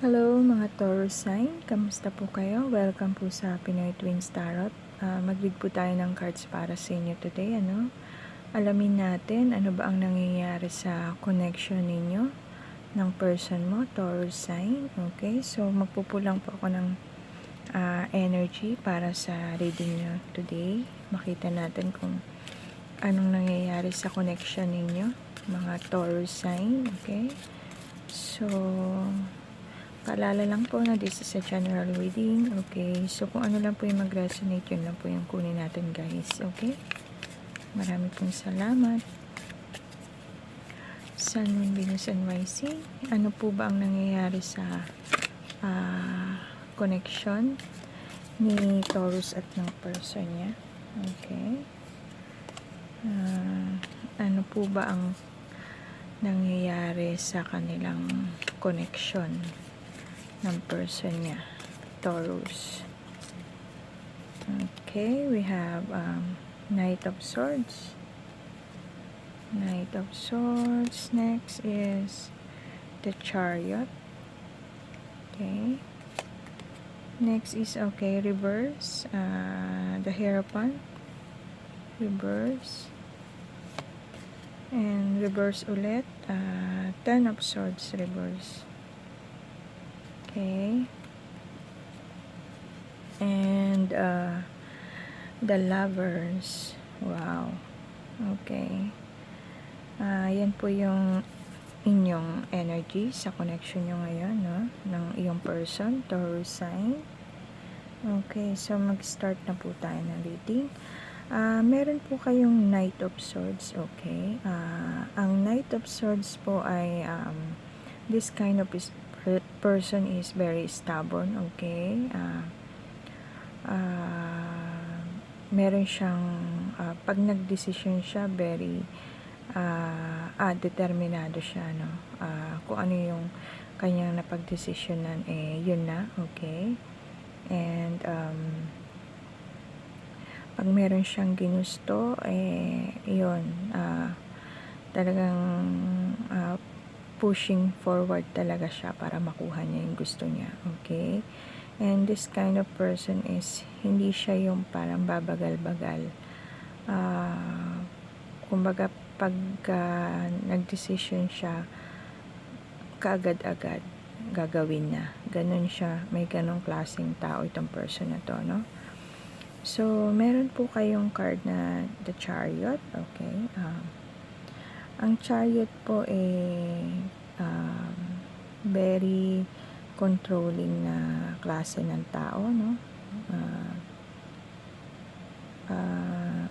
Hello mga Taurus sign, kamusta po kayo? Welcome po sa Pinoy Twins Tarot. Mag-read po tayo ng cards para sa inyo today. Alamin natin ano ba ang nangyayari sa connection ninyo ng person mo, Taurus sign. Okay, so magpupulang po ako ng energy para sa reading nyo today. Makita natin kung anong nangyayari sa connection ninyo, mga Taurus sign. Okay, so paalala lang po na this is a general reading. Okay, so kung ano lang po yung mag-resonate, yun lang po yung kunin natin, guys. Okay, marami pong salamat. Sun, Moon, Venus, and Rising. Ano po ba ang nangyayari sa connection ni Taurus at ng person niya? Okay, ano po ba ang nangyayari sa kanilang connection ng person niya, Taurus? Okay, we have Knight of Swords. Knight of Swords. Next is the Chariot. Okay. Next is, okay, reverse. The Hierophant. Reverse. And reverse ulit. Ten of Swords, reverse. Okay. And the Lovers. Wow. Okay. Yan po yung inyong energy sa connection nyo ngayon, no? Ng iyong person, Taurus sign. Okay, so mag-start na po tayo ng reading. Meron po kayong Knight of Swords, okay? Ang Knight of Swords po ay this kind of person is very stubborn, okay? Meron siyang pag nagdesisyon siya, very determinado siya, no? Kung ano yung kanyang napagdesisyonan, yun na, okay? And pag meron siyang ginusto, yun, talagang pushing forward talaga siya para makuha niya yung gusto niya, okay? And this kind of person is, hindi siya yung parang babagal-bagal. Kumbaga, pag nag-decision siya, kaagad-agad gagawin niya. Ganun siya, may ganong klaseng tao itong person na to, no? So, meron po kayong card na the Chariot, okay? Ang Chariot po very controlling na klase ng tao, no?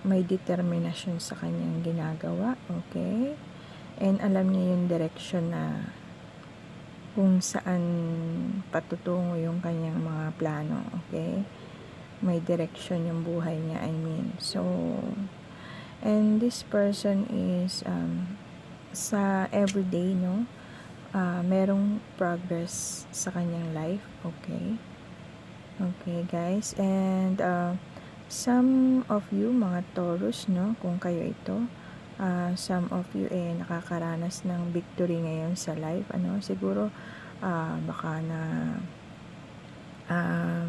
May determinasyon sa kanyang ginagawa, okay? And alam niya yung direction na kung saan patutungo yung kanyang mga plano, okay? May direction yung buhay niya, I mean. So, and this person is sa everyday, no? Merong progress sa kanyang life, okay? Okay, guys. And some of you, mga Taurus, no? Kung kayo ito, some of you nakakaranas ng victory ngayon sa life, ano? Siguro, baka na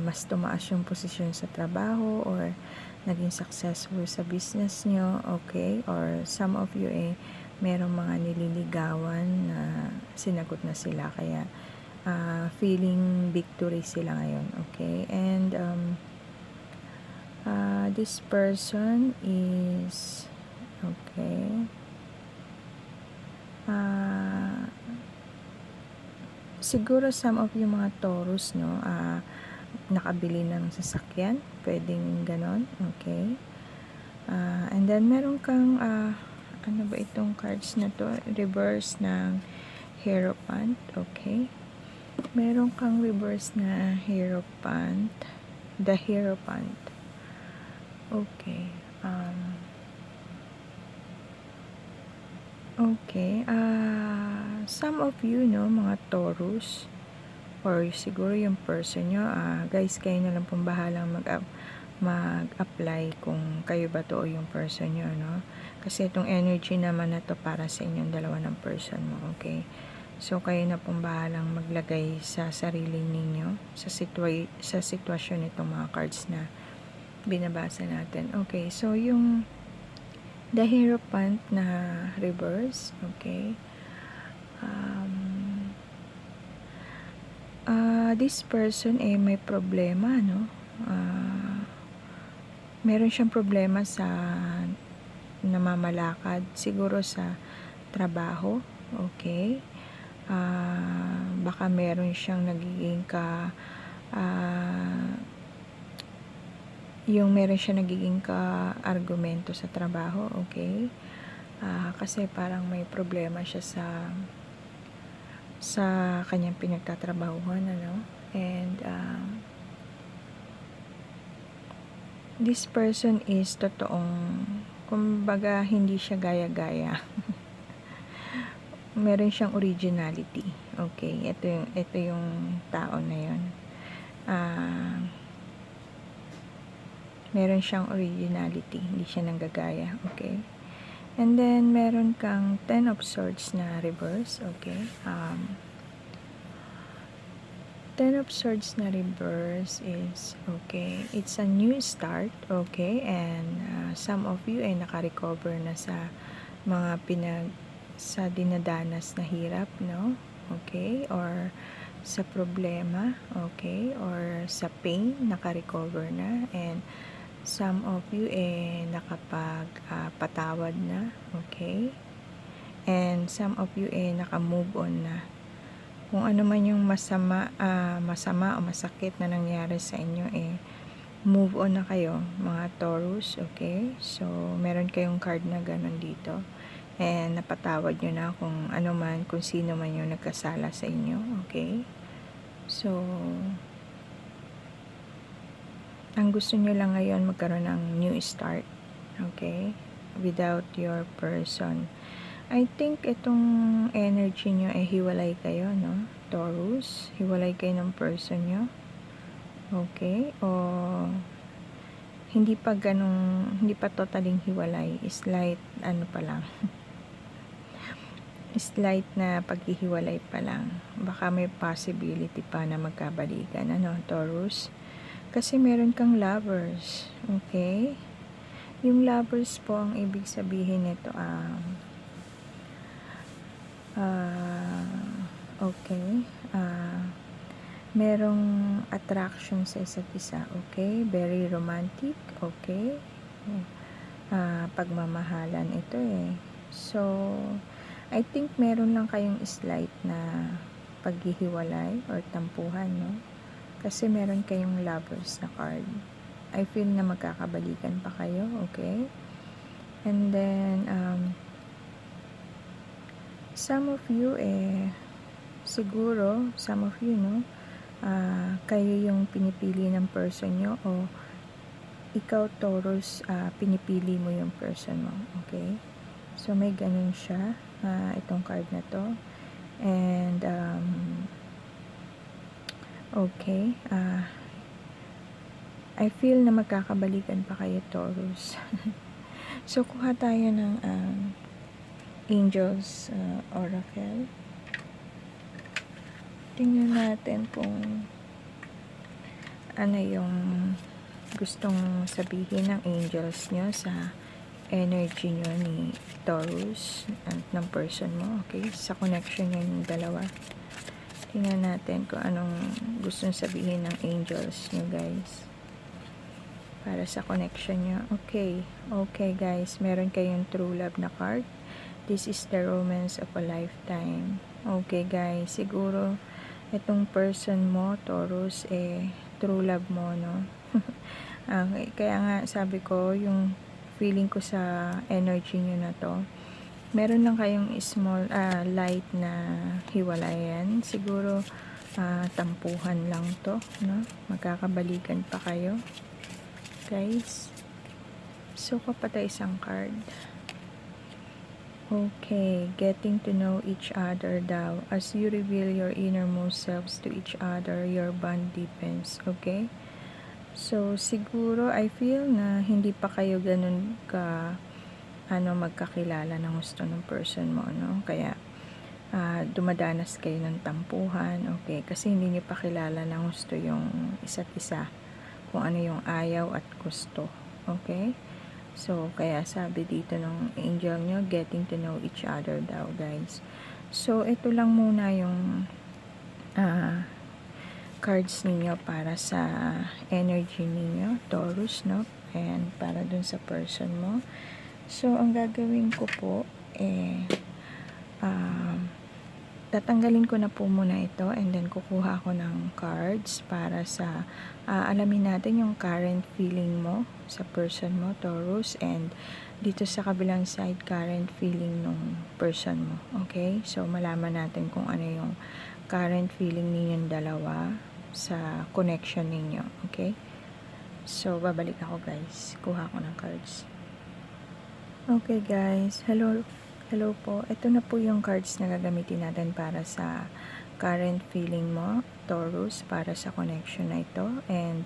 mas tumaas yung posisyon sa trabaho or naging successful sa business nyo, okay? Or some of you merong mga nililigawan na sinagot na sila, kaya feeling victory sila ngayon, okay? And this person is, okay, siguro some of you mga Taurus, no, nakabili ng sasakyan, pwedeng ganon, okay? And then meron kang ano ba itong cards na to? Reverse ng Hierophant, okay? Meron kang reverse na Hierophant, the Hierophant, okay? Okay, some of you, no, mga Taurus, or siguro yung person nyo, guys, kayo na lang pong bahalang mag-apply kung kayo ba to o yung person nyo, no? Kasi itong energy naman na to para sa inyong dalawa ng person mo, okay? So, kayo na pong bahalang maglagay sa sarili ninyo sa sitwasyon nitong mga cards na binabasa natin. Okay, so yung The Hierophant na reverse, okay. This person may problema, no? Meron siyang problema sa namamalakad, siguro sa trabaho, okay. Baka meron siyang nagiging ka-argumento sa trabaho, okay. Kasi parang may problema siya sa kanyang pinagtatrabahuhan, ano. And this person is kumbaga hindi siya gaya-gaya. Meron siyang originality, okay. Ito yung tao na yun. Meron siyang originality, hindi siya nanggagaya, okay. And then meron kang 10 of Swords na reverse, okay. 10 of Swords na reverse is, okay, it's a new start, okay, and some of you ay naka-recover na sa mga dinadanas na hirap, no, okay, or sa problema, okay, or sa pain, naka-recover na, and some of you nakapag-patawad na, okay, and some of you naka-move on na. Kung ano man yung masama o masakit na nangyari sa inyo, move on na kayo, mga Taurus, okay. So, meron kayong card na ganun dito. And napatawad nyo na kung ano man, kung sino man yung nagkasala sa inyo, okay. So, ang gusto nyo lang ngayon magkaroon ng new start, okay, without your person. I think itong energy nyo hiwalay kayo, no, Taurus. Hiwalay kayo ng person nyo. Okay? O hindi pa totaling hiwalay. Slight, pa lang. Slight na paghihiwalay pa lang. Baka may possibility pa na magkabalikan, ano, Taurus. Kasi meron kang lovers. Okay? Yung lovers po, ang ibig sabihin nito, okay, merong attraction sa isa't isa, okay, very romantic, okay, pagmamahalan ito so I think meron lang kayong slight na paghihiwalay or tampuhan, no, kasi meron kayong lovers na card. I feel na magkakabalikan pa kayo, okay, and then some of you siguro, some of you, no, kayo yung pinipili ng person nyo, o ikaw, Taurus, pinipili mo yung person mo, okay. So may ganun siya, itong card na to. And okay, I feel na magkakabalikan pa kayo, Taurus. So kuha tayo ng Angels Oracle. Tingnan natin kung ano yung gustong sabihin ng angels nyo sa energy nyo ni Taurus at ng person mo, okay, sa connection nyo yung dalawa. Tingnan natin kung anong gustong sabihin ng angels nyo, guys, para sa connection nyo. Okay, guys, meron kayong true love na card. This is the romance of a lifetime. Okay, guys, siguro itong person mo, Taurus, true love mo, no. Kaya nga sabi ko, yung feeling ko sa energy nyo na to, meron lang kayong small light na hiwalayan. Siguro tampuhan lang to, no. Magkakabalikan pa kayo, guys. So kapatay isang card. Okay, getting to know each other daw. As you reveal your innermost selves to each other, your bond deepens. Okay? So, siguro, I feel na hindi pa kayo ganun magkakilala ng gusto ng person mo, no? Kaya, dumadanas kayo ng tampuhan, okay? Kasi hindi niyo pa kilala ng gusto yung isa't isa, kung ano yung ayaw at gusto, okay? So, kaya sabi dito ng angel nyo, getting to know each other daw, guys. So, ito lang muna yung cards ninyo para sa energy ninyo, Taurus, no? And para dun sa person mo. So, ang gagawin ko po, tatanggalin ko na po muna ito and then kukuha ako ng cards para sa alamin natin yung current feeling mo sa person mo, Taurus, and dito sa kabilang side, current feeling nung person mo. Okay? So, malaman natin kung ano yung current feeling ninyong dalawa sa connection ninyo. Okay? So, babalik ako, guys. Kuha ko ng cards. Okay, guys. Hello po. Ito na po yung cards na gagamitin natin para sa current feeling mo, Taurus, para sa connection na ito. And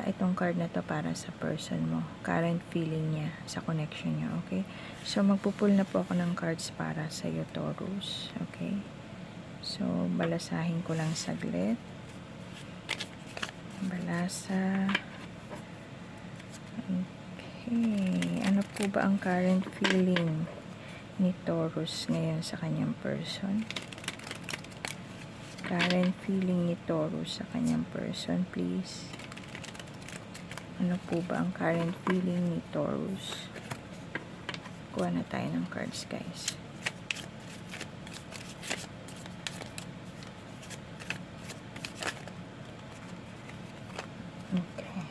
itong card na to para sa person mo, current feeling niya sa connection niya. Okay? So, magpupul na po ako ng cards para sa iyo, Taurus. Okay? So, balasahin ko lang saglit. Balasa. Okay. Ano po ba ang current feeling ni Taurus ngayon sa kanyang person? Current feeling ni Taurus sa kanyang person, please. Ano po ba ang current feeling ni Taurus? Kuha na tayo ng cards, guys. Okay.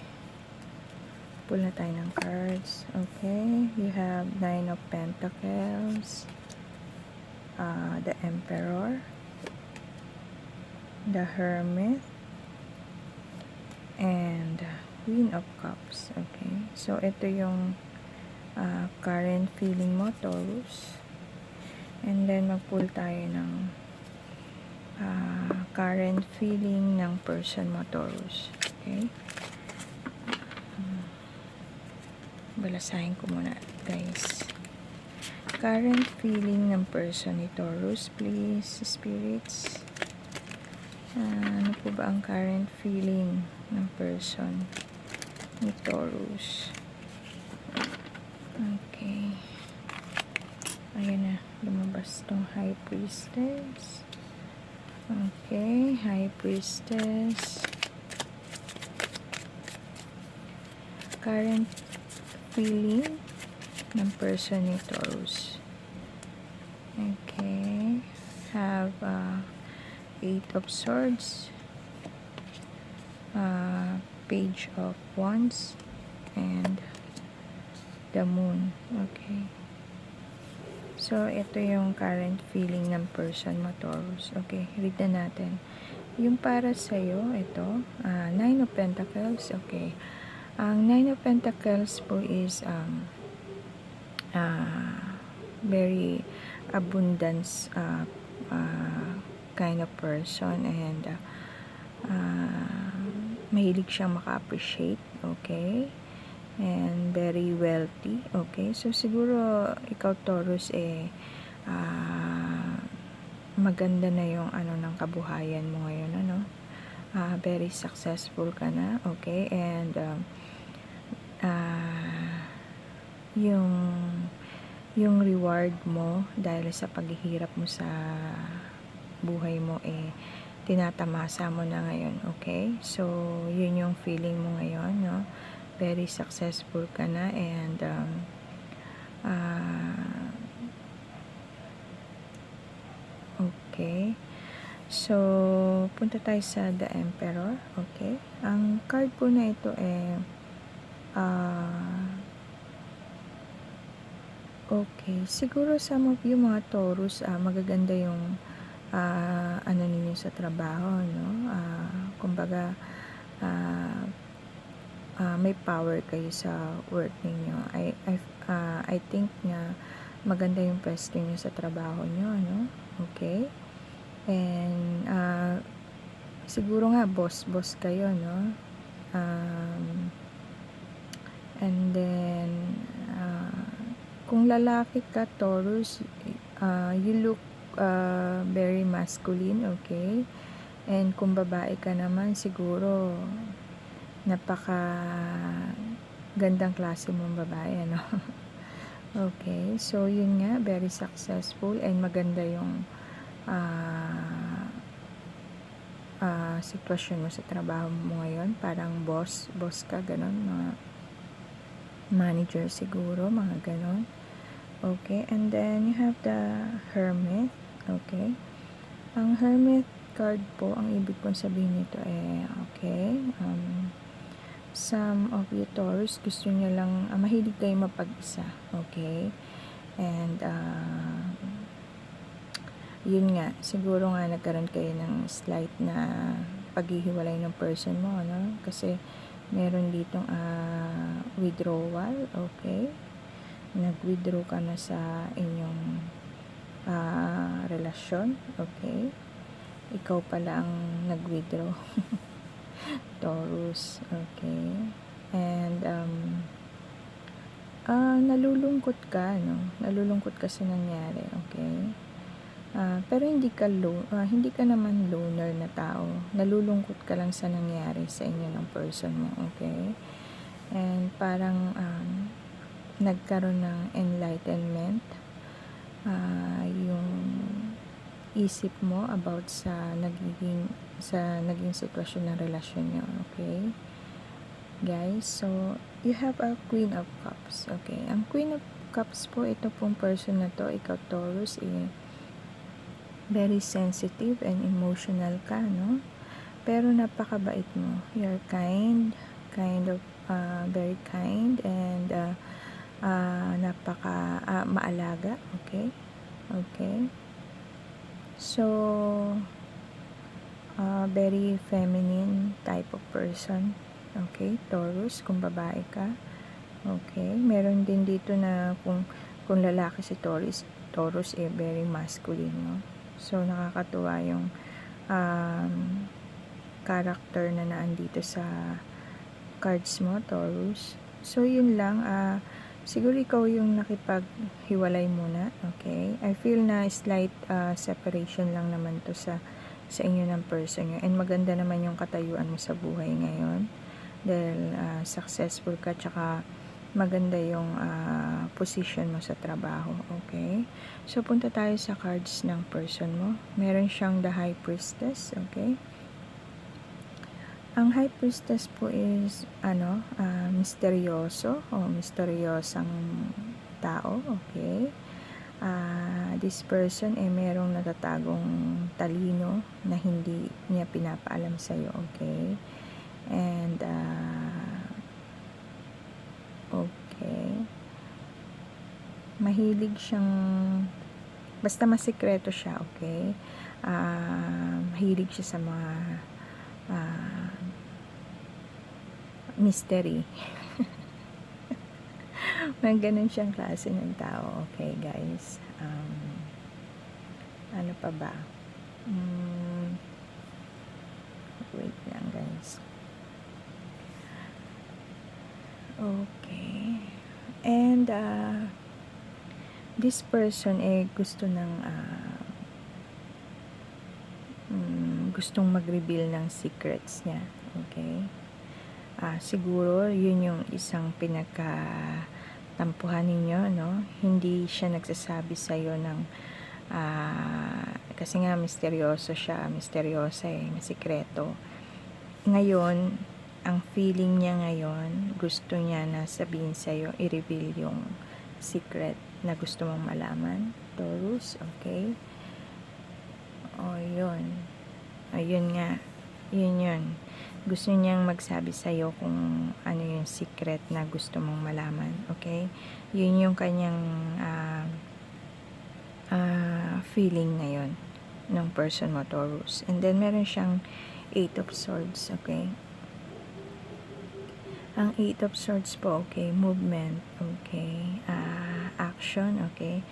Pull na tayo ng cards. Okay. You have 9 of Pentacles. The Emperor. The Hermit. And Queen of Cups. Okay. So, ito yung current feeling mo, Taurus. And then, mag-pull tayo ng current feeling ng person mo, Taurus. Okay. Balasahin ko muna, guys. Current feeling ng person ni Taurus, please, spirits. Ano po ba ang current feeling ng person ni Taurus? Okay. Ayan na, lumabas tong High Priestess. Okay, High Priestess. Current feeling ng person ni Taurus. Okay. Have 8 of Swords, Page of Wands, and the Moon. Okay. So, ito yung current feeling ng person mo, Taurus. Okay, read na natin. Yung para sa'yo, ito, 9 of Pentacles. Okay. Ang 9 of Pentacles po is very abundance kind of person, and mahilig siyang maka-appreciate. Okay. And very wealthy. Okay. So, siguro ikaw, Taurus, maganda na yung ng kabuhayan mo ngayon, ano? Very successful ka na. Okay. And yung reward mo dahil sa paghihirap mo sa buhay mo, tinatamasa mo na ngayon. Okay. So, yun yung feeling mo ngayon, no? Very successful ka na, and okay. So, punta tayo sa The Emperor. Okay. Ang card po na ito okay. Siguro some of you mga Taurus, magaganda yung ano ninyo sa trabaho, no? Kumbaga, may power kayo sa work ninyo. I think na maganda yung pwesto nyo sa trabaho nyo, no? Okay. And siguro nga boss kayo, no? And then kung lalaki ka, Taurus, you look very masculine, okay? And kung babae ka naman, siguro napaka gandang klase mong babae, ano? Okay, so yun nga, very successful and maganda yung sitwasyon mo sa trabaho mo ngayon. Parang boss ka, ganon, mga manager siguro, mga ganon. Okay, and then you have the Hermit. Okay, ang Hermit card po, ang ibig kong sabihin nito okay, some of you Taurus, gusto nyo lang, mahilig kayo mapag-isa, okay, and yun nga, siguro nga nagkaroon kayo ng slight na paghihiwalay ng person mo, ano, kasi meron ditong withdrawal, okay, nag-withdraw ka na sa inyong relasyon, okay, ikaw pala ang nag-withdraw. Taurus, okay, and nalulungkot ka, no, nalulungkot ka sa nangyari, okay, pero hindi ka naman loner na tao, nalulungkot ka lang sa nangyari sa inyo ng person mo, okay, and parang nagkaroon ng enlightenment yung isip mo about sa naging sitwasyon ng relasyon nyo, okay, guys. So you have a Queen of Cups, okay. Ang Queen of Cups po, ito pong person na to, ikaw Taurus, very sensitive and emotional ka, no, pero napakabait mo, you're kind of very kind, and napaka maalaga, okay, so very feminine type of person, okay, Taurus, kung babae ka, okay. Meron din dito na kung lalaki si Taurus, very masculine, no, so nakakatuwa yung character na naandito sa cards mo, Taurus. So yun lang, siguro ikaw yung nakipaghiwalay muna, okay. I feel na slight separation lang naman to sa inyo ng person nyo, and maganda naman yung katayuan mo sa buhay ngayon dahil successful ka, tsaka maganda yung position mo sa trabaho, okay. So punta tayo sa cards ng person mo. Meron siyang the High Priestess, okay. Ang High Priestess po is misteryoso o misteryosang tao, okay. This person merong natatagong talino na hindi niya pinapaalam sa'yo, okay. And okay, mahilig siyang, basta masikreto siya, okay. Mahilig siya sa mga mystery. May ganun siyang klase ng tao, okay guys. Ano pa ba? Wait lang guys. Okay. And this person gusto ng gustong mag-reveal ng secrets niya, okay. Siguro yun yung isang pinagkatampuhan ninyo, no? Hindi siya nagsasabi sa'yo ng kasi nga misteryosa, masikreto. Ngayon, ang feeling niya ngayon, gusto niya na sabihin sa'yo, i-reveal yung secret na gusto mong malaman, Taurus, okay. Yun. Ayun nga, yun. Gusto niyang magsabi sa'yo kung ano yung secret na gusto mong malaman, okay. Yun yung kanyang feeling ngayon ng person mo, Taurus. And then meron siyang 8 of Swords, okay. Ang 8 of Swords po, okay, movement, okay, action, okay.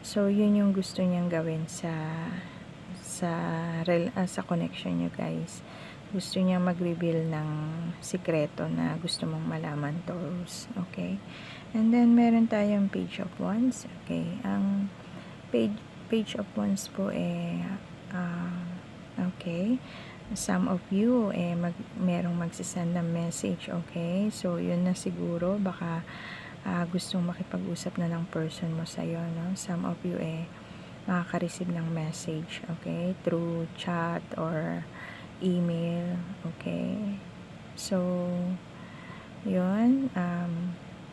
So yun yung gusto niyang gawin sa connection nyo, guys. Gusto niya mag-reveal ng sikreto na gusto mong malaman, Taurus, okay. And then meron tayong Page of Wands, okay. Ang Page of Wands po okay, some of you merong magsisend ng message, okay? So yun na siguro, baka gustong makipag-usap na ng person mo sa'yo, no? Some of you makaka-receive ng message, okay? Through chat or email, okay? So yun,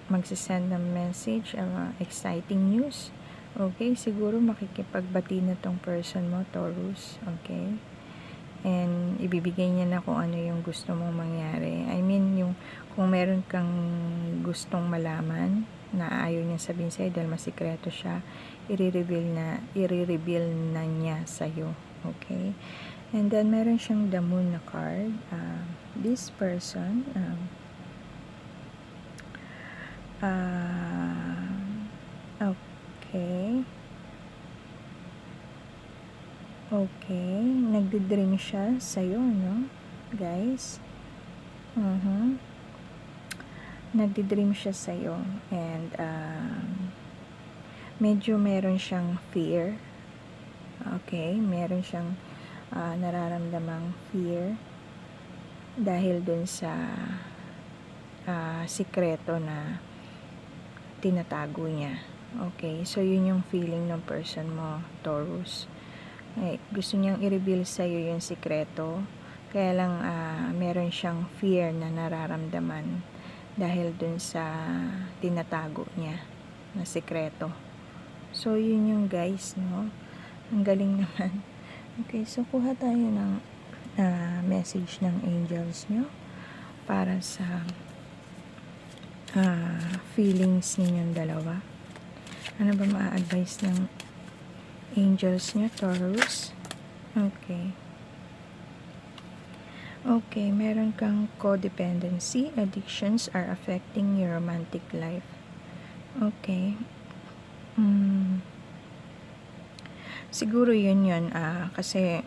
magsisend ng message, exciting news. Okay, siguro makikipagbati na tong person mo, Taurus. Okay? And ibibigay niya na kung ano yung gusto mong mangyari. I mean, kung meron kang gustong malaman na ayaw niya sabihin sa'yo dahil masikreto siya, i-reveal na niya sa'yo. Okay? And then, meron siyang the moon na card. This person, okay, nagdi-dream siya sa'yo, no, guys? Nagdi-dream siya sa'yo, and medyo meron siyang fear, okay, meron siyang nararamdamang fear dahil dun sa sikreto na tinatago niya. Okay, so yun yung feeling ng person mo, Taurus. Gusto niyang i-reveal sa'yo yung sikreto, kaya lang meron siyang fear na nararamdaman dahil dun sa tinatago niya na sikreto. So yun yung guys, no? Ang galing naman. Okay, so kuha tayo ng message ng angels nyo para sa feelings ninyong dalawa. Ano ba ma-advise ng angels nyo, Taurus? Okay. Okay, meron kang codependency. Addictions are affecting your romantic life. Okay. Siguro yun kasi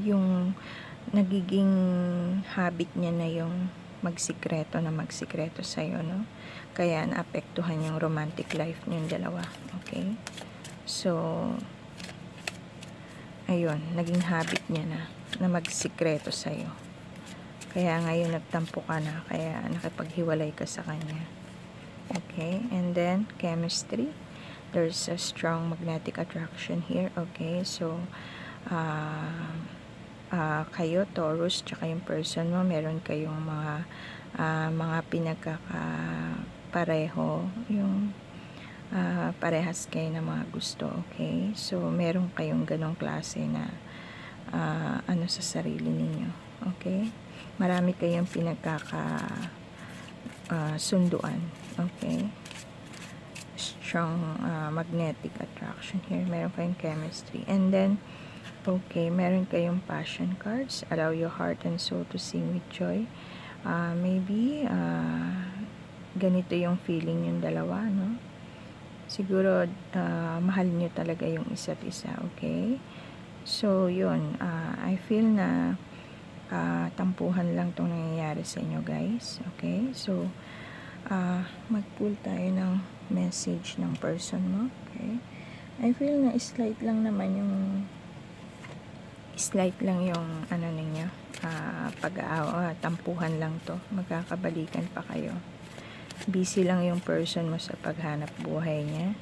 yung nagiging habit niya na yung magsikreto sa'yo, no? Kaya naapektuhan yung romantic life niyong dalawa. Okay? So, ayun, naging habit niya na magsikreto sa'yo. Kaya ngayon nagtampo ka na, kaya nakipaghiwalay ka sa kanya. Okay? And then, chemistry. There's a strong magnetic attraction here. Okay? So, kayo, Taurus, tsaka yung person mo, meron kayong mga pinagkakapareho, yung parehas kayo ng mga gusto, okay? So, meron kayong ganong klase na sa sarili ninyo, okay? Marami kayong sunduan, okay? Strong magnetic attraction here. Meron kayong chemistry. And then, okay, meron kayong passion cards. Allow your heart and soul to sing with joy. Maybe, ganito yung feeling yung dalawa, no? Siguro, mahal nyo talaga yung isa't isa, okay? So, yun. I feel na tampuhan lang itong nangyayari sa inyo, guys. Okay? So, mag-pull tayo ng message ng person mo. Okay? I feel na slight lang yung ninyo, tampuhan lang to, magkakabalikan pa kayo, busy lang yung person mo sa paghanap buhay niya,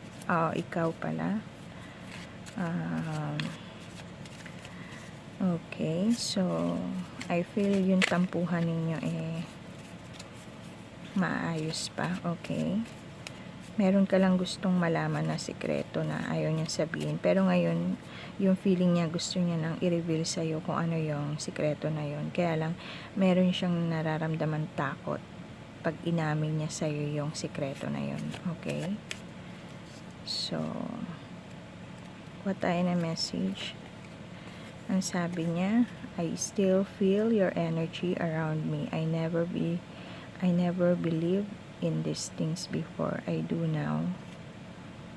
ikaw pala. Okay, so I feel yung tampuhan ninyo maayos pa, okay? Meron ka lang gustong malaman na sikreto na ayaw niyang sabihin. Pero ngayon, yung feeling niya, gusto niya nang i-reveal sa'yo kung ano yung sikreto na yun. Kaya lang, meron siyang nararamdaman takot pag inamin niya sa'yo yung sikreto na yun. Okay? So, kuha tayo na message. Ang sabi niya, I still feel your energy around me. I never believed in these things before. I do now.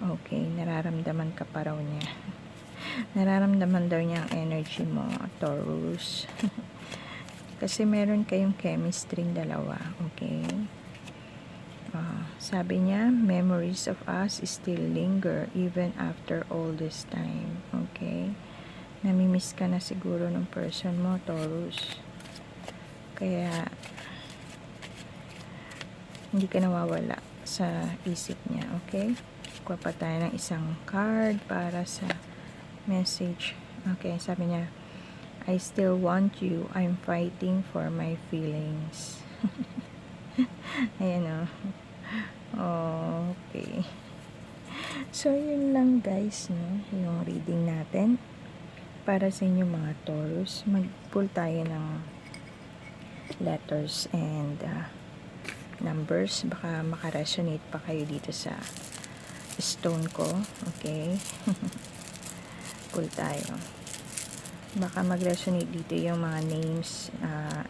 Okay, nararamdaman ka pa raw niya. Nararamdaman daw niya ang energy mo, Taurus. Kasi meron kayong chemistry dalawa. Okay? Sabi niya, memories of us still linger even after all this time. Okay? Namimiss ka na siguro ng person mo, Taurus. Kaya, hindi ka nawawala sa isip niya. Okay? Kuha pa tayo ng isang card para sa message. Okay, sabi niya, I still want you. I'm fighting for my feelings. Ayan o. Okay. So, yun lang guys, no? Yung reading natin. Para sa inyo mga Taurus, mag-pull tayo ng letters and numbers. Baka makaresonate pa kayo dito sa stone ko. Okay? Pull tayo. Baka mag-resonate dito yung mga names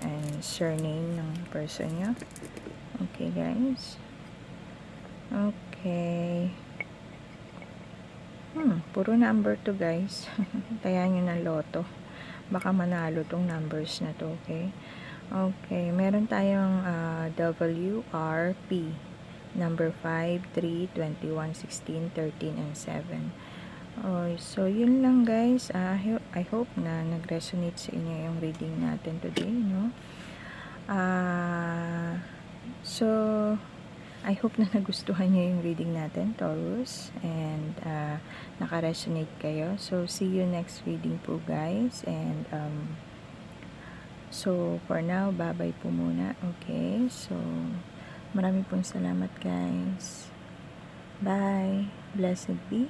and surname ng person nyo. Okay guys. Okay. Puro number to guys. Kaya nyo ng loto. Baka manalo tong numbers na to, okay? Okay, meron tayong WRP. Number 5, 3, 21, 16, 13, and 7. So yun lang guys. I hope na nag-resonate sa inyo yung reading natin today, no? So, I hope na nagustuhan niyo yung reading natin, Taurus, and naka-resonate kayo. So, see you next reading po, guys. And, so, for now, bye-bye po muna. Okay? So, marami pong salamat, guys. Bye. Blessed be.